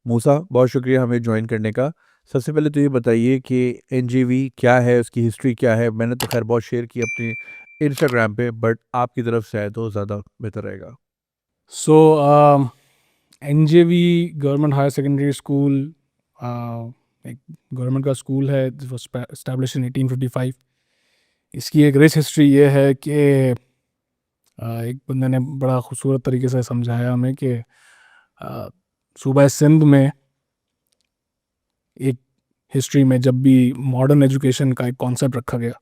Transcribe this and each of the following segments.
मूसा, बहुत शुक्रिया हमें ज्वाइन करने का। सबसे पहले तो ये बताइए कि एनजीवी क्या है, उसकी हिस्ट्री क्या है। मैंने तो खैर बहुत शेयर की अपने इंस्टाग्राम पे, बट आपकी तरफ से आए तो ज़्यादा बेहतर रहेगा। So, NJV government higher secondary school एक गवर्नमेंट का स्कूल है, इस्टेब्लिश इन 1855। इसकी एक रिच हिस्ट्री ये है कि एक बंदे ने बड़ा खूबसूरत तरीके से समझाया हमें कि सूबा सिंध में एक हिस्ट्री में जब भी मॉडर्न एजुकेशन का एक कॉन्सेप्ट रखा गया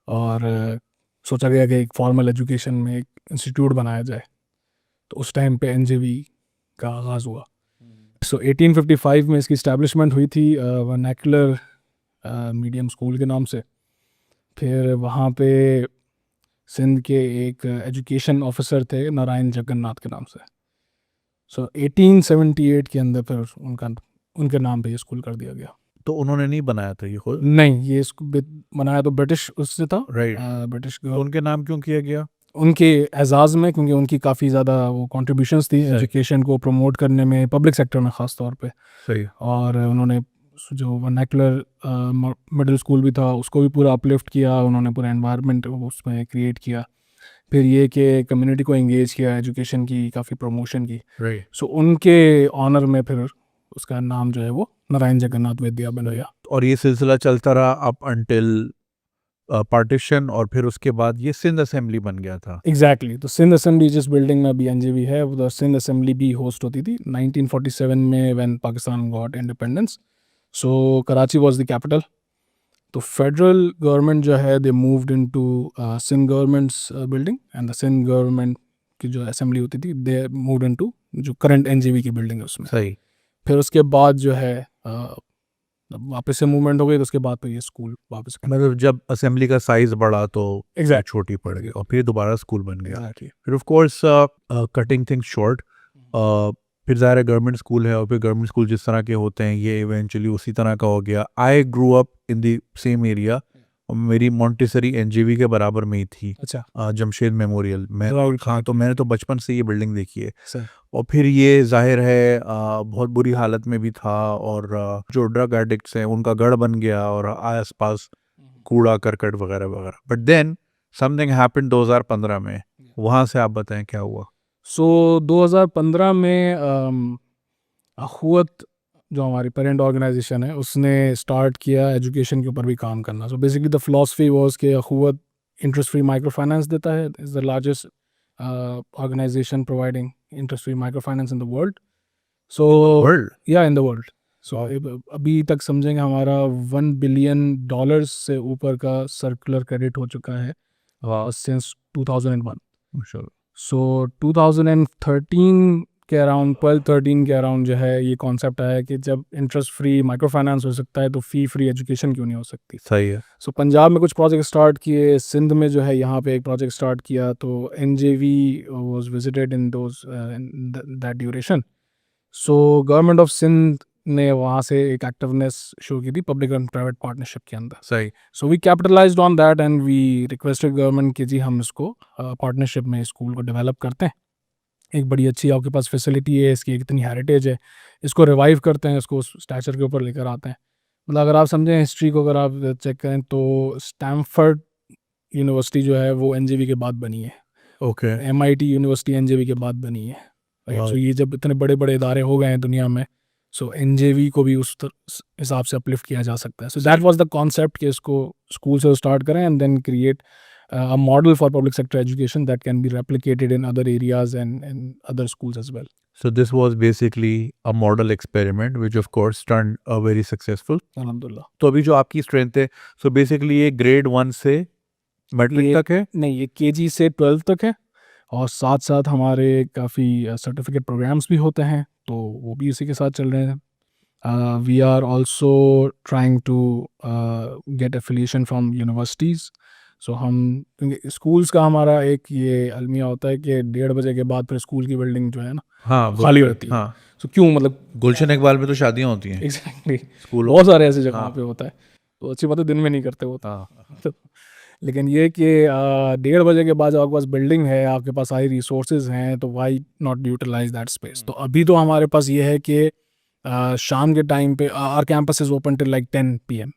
और सोचा गया कि एक फॉर्मल एजुकेशन में एक इंस्टीट्यूट बनाया जाए, तो उस टाइम पे एनजेवी का आगाज़ हुआ। सो 1855 में इसकी इस्टेब्लिशमेंट हुई थी वर्नैकुलर मीडियम स्कूल के नाम से। फिर वहाँ पे सिंध के एक एजुकेशन ऑफिसर थे नारायण जगन्नाथ के नाम से। सो 1878 के अंदर फिर उनके नाम पे ये स्कूल कर दिया गया। तो उन्होंने नहीं बनाया था ये खुद? नहीं, ये बनाया तो ब्रिटिश उससे था, राइट। ब्रिटिश तो उनके नाम क्यों किया गया? उनके एजाज़ में, क्योंकि उनकी काफ़ी ज़्यादा वो कंट्रीब्यूशंस थी एजुकेशन को प्रमोट करने में, पब्लिक सेक्टर में ख़ास तौर पे। सही। और उन्होंने जो वर्नैकुलर मिडिल स्कूल भी था उसको भी पूरा अपलिफ्ट किया, उन्होंने पूरा एनवायरनमेंट उसमें क्रिएट किया। फिर ये कि कम्युनिटी को एंगेज किया, एजुकेशन की काफ़ी प्रमोशन की। राइट। सो उनके ऑनर में फिर उसका नाम जो है वो नारायण जगन्नाथ विद्या बनाया। और ये सिलसिला चलता रहा अप अंटिल पार्टीशन, और फिर उसके बाद ये सिंध असेंबली बन गया था। एग्जैक्टली। तो सिंध असेंबली जिस बिल्डिंग में अभी एनजेवी है, वो सिंध असेंबली भी होस्ट होती थी 1947 में, when Pakistan got independence. So Karachi was the capital. तो फेडरल गवर्नमेंट जो है, they moved into Sindh government's building, and the Sindh government की जो असेंबली होती थी, दे मूव्ड इनटू जो करंट एनजेवी की बिल्डिंग है उसमें। सही। फिर उसके बाद जो है वापस से मूवमेंट हो गई, तो उसके बाद तो ये स्कूल वापस मतलब जब असेंबली का साइज बढ़ा तो Exactly. छोटी पड़ गई और फिर दोबारा स्कूल बन गया। Exactly. फिर of course cutting things short, फिर ज़ाहिर है गवर्नमेंट स्कूल है, और फिर गवर्नमेंट स्कूल जिस तरह के होते हैं ये इवेंचुअली उसी तरह का हो गया। I grew up in the same area, और मेरी मॉन्टेसरी एनजीवी के बराबर में ही थी। अच्छा। जमशेद मेमोरियल में। हाँ, तो मैंने तो बचपन से ये बिल्डिंग देखी है। सर। और फिर ये जाहिर है बहुत बुरी हालत में भी था, और जो ड्रग एडिक्ट्स हैं उनका गढ़ बन गया, और आस पास कूड़ा करकट वगैरह वगैरह। बट देन समथिंग हैपेंड 2015 में। वहाँ से आप बताएं क्या हुआ। सो 2015 में अखुवत जो हमारी पेरेंट ऑर्गेनाइजेशन है उसने स्टार्ट किया एजुकेशन के ऊपर भी काम करना। So basically the philosophy was कि Akhuwat interest free micro finance देता है, is the largest organisation providing interest free micro finance in the world. So world? या इन द वर्ल्ड। सो अभी तक समझेंगे हमारा $1 बिलियन से ऊपर का सर्कुलर क्रेडिट हो चुका है सिंस 2001। माशाल्लाह। सो 2013 के अराउंड, 12-13 के अराउंड जो है ये कॉन्सेप्ट आया कि जब इंटरेस्ट फ्री माइक्रो फाइनेंस हो सकता है तो फ़ी फ्री एजुकेशन क्यों नहीं हो सकती। सही है। सो पंजाब में कुछ प्रोजेक्ट स्टार्ट किए, सिंध में जो है यहाँ पे एक प्रोजेक्ट स्टार्ट किया। तो NJV was visited in those that duration. So government of Sindh ने वहाँ से एक एक्टिवनेस शो की थी पब्लिक एंड प्राइवेट पार्टनरशिप के अंदर। सही। So we capitalised on that and we requested government कि जी हम इसको पार्टनरशिप में स्कूल को डेवलप करते हैं। एक बड़ी अच्छी आपके पास फैसिलिटी है, इसकी इतनी हेरिटेज है, इसको रिवाइव करते हैं, इसको स्टैचर के ऊपर लेकर आते हैं। मतलब अगर आप समझें हिस्ट्री को, अगर आप चेक करें तो स्टैमफर्ड यूनिवर्सिटी जो है वो एनजेवी के बाद बनी है। ओके। एमआईटी यूनिवर्सिटी एनजेवी के बाद बनी है। राइट। सो ये जब इतने बड़े बड़े इदारे हो गए हैं दुनिया में, सो एनजेवी को भी उस हिसाब से अपलिफ्ट किया जा सकता है। So that was the concept कि इसको स्कूल से स्टार्ट करें and then create a model for public sector education that can be replicated in other areas and other schools as well. So this was basically a model experiment which of course turned very successful. Alhamdulillah. तो अभी जो आपकी strength है, so basically ये grade 1 से matric ये तक है? नहीं, ये केजी से 12 तक है, और साथ साथ हमारे काफ़ी सर्टिफिकेट प्रोग्राम्स भी होते हैं, तो वो भी इसी के साथ चल रहे हैं। We are also trying to get affiliation from universities. So हम, क्योंकि स्कूल्स का हमारा एक ये अलमिया होता है कि 1:30 बजे के बाद फिर स्कूल की बिल्डिंग जो है ना हाँ, खाली रहती है। हाँ। सो क्यों, मतलब गुलशन इकबाल में तो शादियां होती हैं एग्जैक्टली स्कूल। बहुत सारे ऐसे जगहों हाँ। पे होता है। तो अच्छी बात है दिन में नहीं करते वो हाँ। तो लेकिन ये कि 1:30 बजे के बाद जब आपके पास बिल्डिंग है, आपके पास सारी रिसोर्सेज हैं, तो why not utilise that space. तो अभी तो हमारे पास ये है कि शाम के टाइम पे our campus is open till like 10 PM।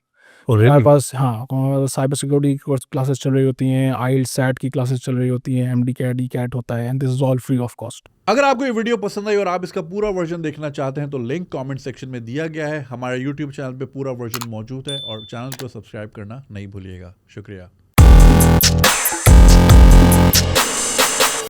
Oh, हमारे really? पास हाँ साइबर सिक्योरिटी क्लासेस चल रही होती हैं, आइल्स सैट की क्लासेस चल रही होती हैं, MD कैट ई कैट होता है, and this is all free of cost. अगर आपको ये वीडियो पसंद आई और आप इसका पूरा वर्जन देखना चाहते हैं तो लिंक कमेंट सेक्शन में दिया गया है। हमारे YouTube चैनल पे पूरा वर्जन मौजूद है और चैनल को सब्सक्राइब करना नहीं भूलिएगा। शुक्रिया।